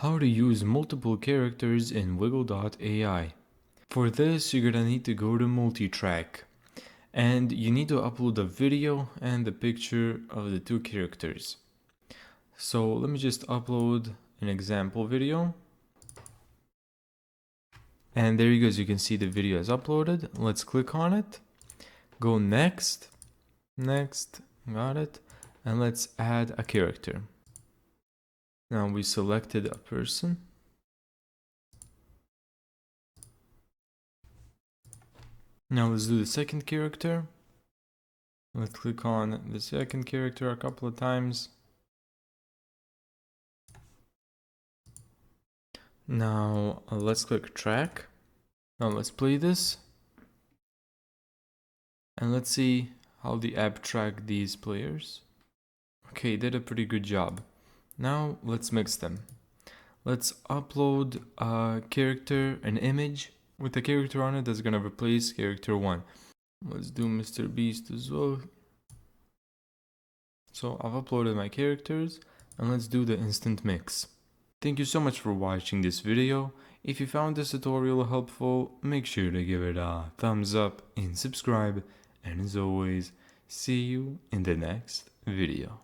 How to use multiple characters in Viggle.ai. For this, you're gonna need to go to multi-track, and you need to upload a video and the picture of the two characters. So let me just upload an example video. And there you go, as you can see the video is uploaded. Let's click on it, go next, got it, and let's add a character. Now we selected a person. Now let's do the second character. Let's click on the second character a couple of times. Now let's click track. Now let's play this. And let's see how the app tracked these players. Okay, did a pretty good job. Now let's mix them. Let's upload a character, an image with a character on it that's gonna replace character 1. Let's do Mr. Beast as well. So I've uploaded my characters and let's do the instant mix. Thank you so much for watching this video. If you found this tutorial helpful, make sure to give it a thumbs up and subscribe. And as always, see you in the next video.